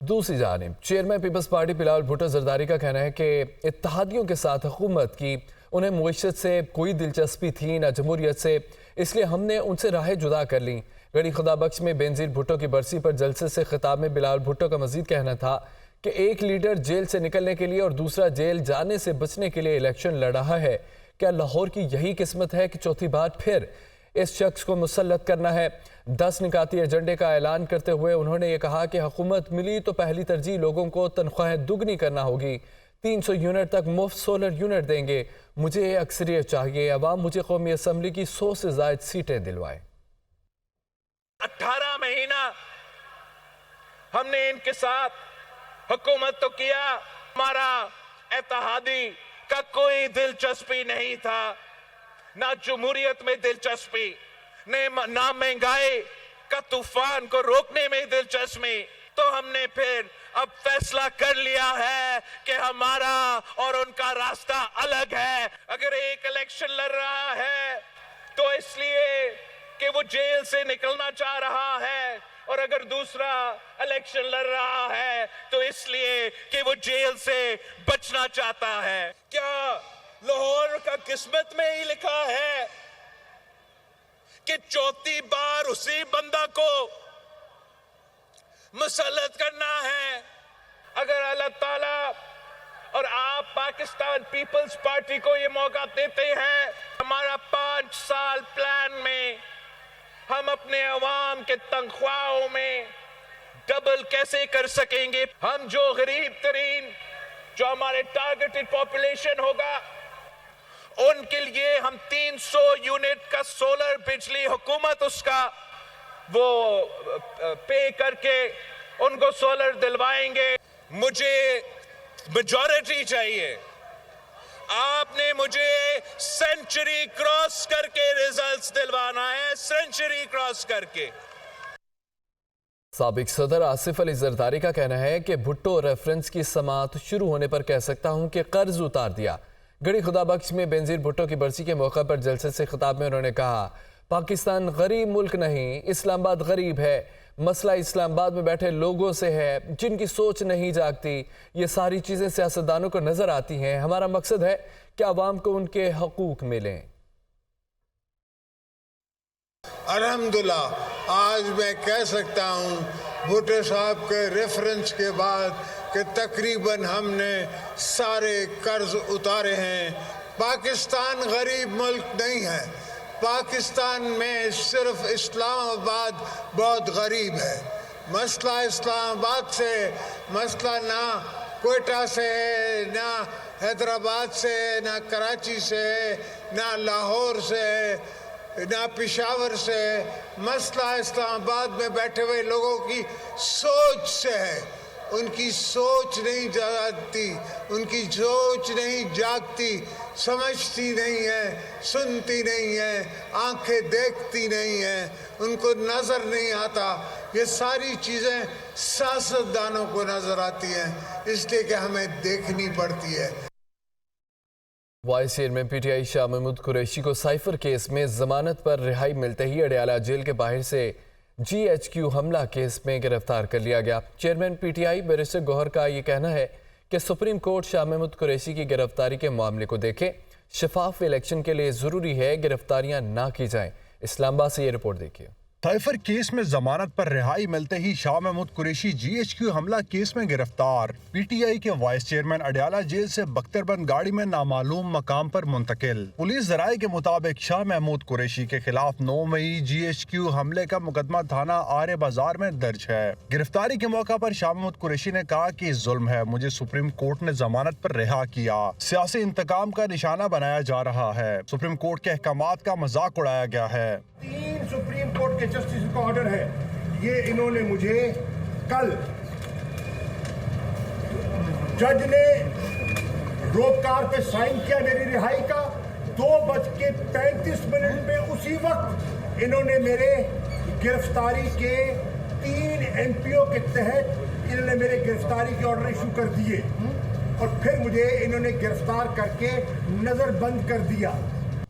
دوسری جانب چیئرمین پیپلز پارٹی بلاول بھٹو زرداری کا کہنا ہے کہ اتحادیوں کے ساتھ حکومت کی انہیں معیشت سے کوئی دلچسپی تھی نہ جمہوریت سے، اس لیے ہم نے ان سے راہیں جدا کر لیں۔ گڑھی خدا بخش میں بینظیر بھٹو کی برسی پر جلسے سے خطاب میں بلاول بھٹو کا مزید کہنا تھا کہ ایک لیڈر جیل سے نکلنے کے لیے اور دوسرا جیل جانے سے بچنے کے لیے الیکشن لڑ رہا ہے۔ کیا لاہور کی یہی قسمت ہے کہ چوتھی بار پھر اس شخص کو مسلط کرنا ہے؟ 10 نکاتی ایجنڈے کا اعلان کرتے ہوئے انہوں نے یہ کہا کہ حکومت ملی تو پہلی ترجیح لوگوں کو تنخواہیں دگنی کرنا ہوگی، 300 یونٹ تک مفت سولر یونٹ دیں گے، مجھے اکثریت چاہیے، عوام مجھے قومی اسمبلی کی 100 سے زائد سیٹیں دلوائے۔ 18 مہینہ ہم نے ان کے ساتھ حکومت تو کیا، ہمارا اتحادی کا کوئی دلچسپی نہیں تھا، نہ جمہوریت میں دلچسپی، نہ مہنگائی کا طوفان کو روکنے میں دلچسپی۔ تو ہم نے پھر اب فیصلہ کر لیا ہے کہ ہمارا اور ان کا راستہ الگ ہے۔ اگر ایک الیکشن لڑ رہا ہے تو اس لیے کہ وہ جیل سے نکلنا چاہ رہا ہے، اور اگر دوسرا الیکشن لڑ رہا ہے تو اس لیے کہ وہ جیل سے بچنا چاہتا ہے۔ کیا لاہور کا قسمت میں ہی لکھا ہے کہ چوتھی بار اسی بندہ کو مسلط کرنا ہے؟ اگر اللہ تعالیٰ اور آپ پاکستان پیپلز پارٹی کو یہ موقع دیتے ہیں، ہمارا 5 سال پلان میں ہم اپنے عوام کے تنخواہوں میں ڈبل کیسے کر سکیں گے؟ ہم جو غریب ترین، جو ہمارے ٹارگیٹڈ پاپولیشن ہوگا، ان کے لیے ہم 300 یونٹ کا سولر بجلی حکومت اس کا وہ پے کر کے ان کو سولر دلوائیں گے۔ مجھے میجورٹی چاہیے، آپ نے مجھے سینچری کراس کر کے ریزلٹس دلوانا ہے، سینچری کراس کر کے۔ سابق صدر آصف علی زرداری کا کہنا ہے کہ بھٹو ریفرنس کی سماعت شروع ہونے پر کہہ سکتا ہوں کہ قرض اتار دیا۔ گڑھی خدا بخش میں بینظیر بھٹو کی برسی کے موقع پر جلسے سے خطاب میں انہوں نے کہا، پاکستان غریب ملک نہیں، اسلام آباد غریب ہے، مسئلہ اسلام آباد میں بیٹھے لوگوں سے ہے جن کی سوچ نہیں جاگتی۔ یہ ساری چیزیں سیاستدانوں کو نظر آتی ہیں، ہمارا مقصد ہے کہ عوام کو ان کے حقوق ملیں۔ الحمدللہ آج میں کہہ سکتا ہوں بھٹو صاحب کے ریفرنس کے بعد کہ تقریباً ہم نے سارے قرض اتارے ہیں۔ پاکستان غریب ملک نہیں ہے، پاکستان میں صرف اسلام آباد بہت غریب ہے۔ مسئلہ اسلام آباد سے، مسئلہ نہ کوئٹہ سے ہے، نہ حیدرآباد سے ہے، نہ کراچی سے ہے، نہ لاہور سے ہے، نہ پشاور سے ہے۔ مسئلہ اسلام آباد میں بیٹھے ہوئے لوگوں کی سوچ سے ہے۔ ان کی سوچ نہیں جاگتی، ان کی سوچ نہیں جاگتی، سمجھتی نہیں ہے، سنتی نہیں ہے، آنکھیں دیکھتی نہیں ہیں، ان کو نظر نہیں آتا۔ یہ ساری چیزیں سیاستدانوں کو نظر آتی ہیں، اس لیے کہ ہمیں دیکھنی پڑتی ہے۔ Vice chairman P T I Shah Mahmood Qureshi کو سائفر کیس میں ضمانت پر رہائی ملتے ہی اڈیالہ جیل کے باہر سے جی ایچ کیو حملہ کیس میں گرفتار کر لیا گیا۔ Chairman P T I barrister Gohar کا یہ کہنا ہے کہ سپریم کورٹ شاہ محمود قریشی کی گرفتاری کے معاملے کو دیکھے، شفاف الیکشن کے لیے ضروری ہے گرفتاریاں نہ کی جائیں۔ اسلام آباد سے یہ رپورٹ دیکھیے۔ سائفر کیس میں ضمانت پر رہائی ملتے ہی Shah Mahmood Qureshi G H Q حملہ کیس میں گرفتار۔ پی ٹی آئی کے وائس چیئرمین اڈیالہ جیل سے بختربند گاڑی میں نامعلوم مقام پر منتقل۔ پولیس ذرائع کے مطابق شاہ محمود قریشی کے خلاف 9 مئی جی ایچ کیو حملے کا مقدمہ تھانہ آرے بازار میں درج ہے۔ گرفتاری کے موقع پر شاہ محمود قریشی نے کہا کہ ظلم ہے، مجھے سپریم کورٹ نے ضمانت پر رہا کیا، سیاسی انتقام کا نشانہ بنایا جا رہا ہے، سپریم کورٹ کے احکامات کا مذاق اڑایا گیا ہے۔ 3 سپریم کورٹ کے جسٹس کا آرڈر ہے، یہ انہوں نے مجھے کل جج نے روپکار پہ سائن کیا میری رہائی کا، 2:35 میں اسی وقت انہوں نے میرے گرفتاری کے 3 ایم پی او کے تحت انہوں نے میرے گرفتاری کے آرڈر ایشو کر دیے، اور پھر مجھے انہوں نے گرفتار کر کے نظر بند کر دیا۔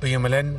PMLN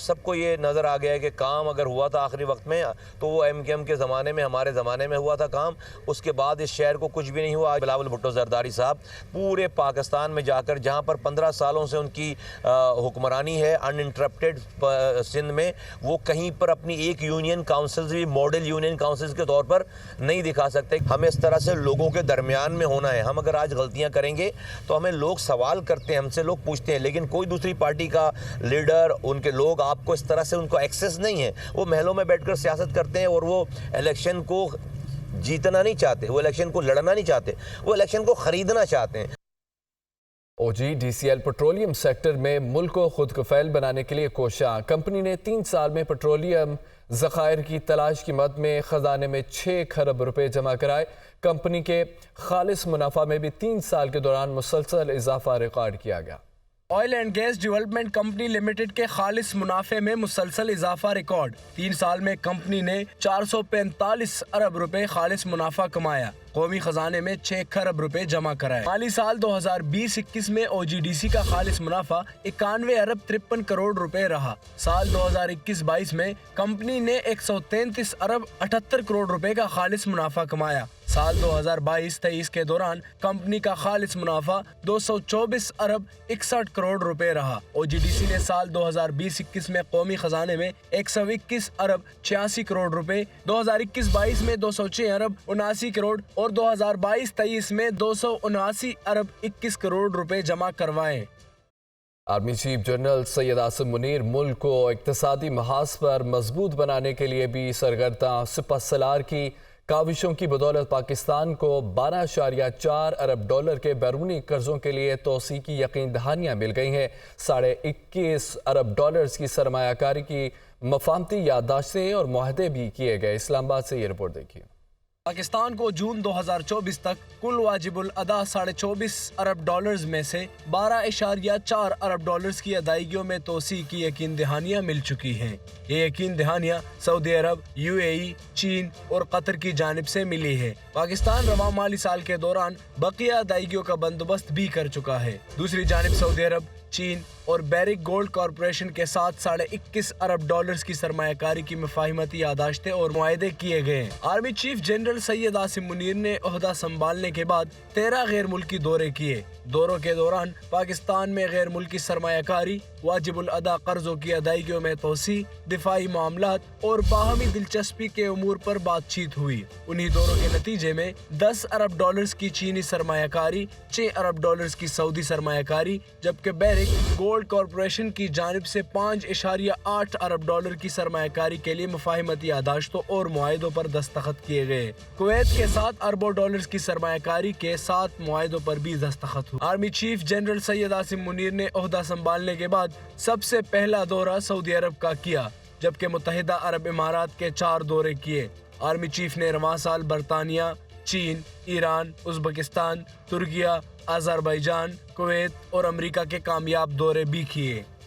سب کو یہ نظر آ گیا ہے کہ کام اگر ہوا تھا آخری وقت میں تو وہ ایم کیو ایم کے زمانے میں، ہمارے زمانے میں ہوا تھا کام، اس کے بعد اس شہر کو کچھ بھی نہیں ہوا۔ بلاول بھٹو زرداری صاحب پورے پاکستان میں جا کر، جہاں پر 15 سالوں سے ان کی حکمرانی ہے ان انٹرپٹیڈ سندھ میں، وہ کہیں پر اپنی ایک یونین کاؤنسلز بھی ماڈل یونین کاؤنسلز کے طور پر نہیں دکھا سکتے۔ ہمیں اس طرح سے لوگوں کے درمیان میں ہونا ہے۔ ہم اگر آج غلطیاں کریں گے تو ہمیں لوگ سوال کرتے ہیں، ہم سے لوگ پوچھتے ہیں، لیکن کوئی دوسری پارٹی کا لیڈر، ان کے لوگ آپ کو اس طرح سے ان کو ایکسیس نہیں ہے۔ وہ محلوں میں بیٹھ کر سیاست کرتے ہیں اور وہ الیکشن کو جیتنا نہیں چاہتے، وہ الیکشن کو لڑنا نہیں چاہتے، وہ الیکشن کو خریدنا چاہتے ہیں۔ O G D C L petroleum sector میں ملک کو خود کفیل بنانے کے لیے کوشاں۔ کمپنی نے 3 سال میں پیٹرولیم ذخائر کی تلاش کی مد میں خزانے میں 6 کھرب روپے جمع کرائے۔ کمپنی کے خالص منافع میں بھی 3 سال کے دوران مسلسل اضافہ ریکارڈ کیا گیا۔ آئل اینڈ گیس ڈیولپمنٹ کمپنی لمیٹڈ کے خالص منافع میں مسلسل اضافہ ریکارڈ۔ 3 سال میں کمپنی نے 445 ارب روپے خالص منافع کمایا، قومی خزانے میں 6 کھرب روپے جمع کرائے۔ مالی سال 2020-21 میں او جی ڈی سی کا خالص منافع 91 ارب 53 کروڑ روپے رہا۔ سال 2021-22 میں کمپنی نے 133 ارب 78 کروڑ روپے کا خالص منافع کمایا۔ سال 2022-23 کے دوران کمپنی کا خالص منافع 224 ارب 61 کروڑ روپے رہا۔ او جی ڈی سی نے سال 2020-21 میں قومی خزانے میں 121 ارب 86 کروڑ روپے، 2021-22 میں 206 ارب 79 کروڑ اور 2022-23 میں 279 ارب 21 کروڑ روپے جمع کروائے۔ Army chief general Syed Asim Munir ملک کو اقتصادی محاذ پر مضبوط بنانے کے لیے بھی سرگرداں۔ سپہ سالار کی کاوشوں کی بدولت پاکستان کو 12.4 ارب ڈالر کے بیرونی قرضوں کے لیے توسیع کی یقین دہانیاں مل گئی ہیں۔ 21.5 ارب ڈالرز کی سرمایہ کاری کی مفاہمتی یادداشتیں اور معاہدے بھی کیے گئے۔ اسلام آباد سے یہ رپورٹ دیکھیے۔ پاکستان کو جون 2024 تک کل واجب الادا 24.5 ارب ڈالرز میں سے 12.4 ارب ڈالرز کی ادائیگیوں میں توسیع کی یقین دہانیاں مل چکی ہیں۔ یہ یقین دہانیاں سعودی عرب، یو اے ای، چین اور قطر کی جانب سے ملی ہے۔ پاکستان رواں مالی سال کے دوران بقیہ ادائیگیوں کا بندوبست بھی کر چکا ہے۔ دوسری جانب سعودی عرب، چین اور بیرک گولڈ کارپوریشن کے ساتھ 21.5 ارب ڈالرز کی سرمایہ کاری کی مفاہمتی یادداشتیں اور معاہدے کیے گئے ہیں۔ Army chief general Syed Asim Munir نے عہدہ سنبھالنے کے بعد 13 غیر ملکی دورے کیے۔ دوروں کے دوران پاکستان میں غیر ملکی سرمایہ کاری، واجب الادا قرضوں کی ادائیگیوں میں توسیع، دفاعی معاملات اور باہمی دلچسپی کے امور پر بات چیت ہوئی۔ انہی دوروں کے نتیجے میں 10 ارب ڈالرز کی چینی سرمایہ کاری، 6 ارب ڈالرز کی سعودی سرمایہ کاری، جبکہ بیرک گولڈ کارپوریشن کی جانب سے 5.8 ارب ڈالر کی سرمایہ کاری کے لیے مفاہمتی یادداشتوں اور معاہدوں پر دستخط کیے گئے۔ کویت کے ساتھ اربوں ڈالرز کی سرمایہ کاری کے 7 معاہدوں پر بھی دستخط ہوئے۔ Army chief general Syed Asim Munir نے عہدہ سنبھالنے کے بعد سب سے پہلا دورہ سعودی عرب کا کیا، جبکہ متحدہ عرب امارات کے 4 دورے کیے۔ آرمی چیف نے رواں سال برطانیہ، چین، ایران، ازبکستان، ترکیہ، آذربائیجان، کویت اور امریکہ کے کامیاب دورے بھی کیے۔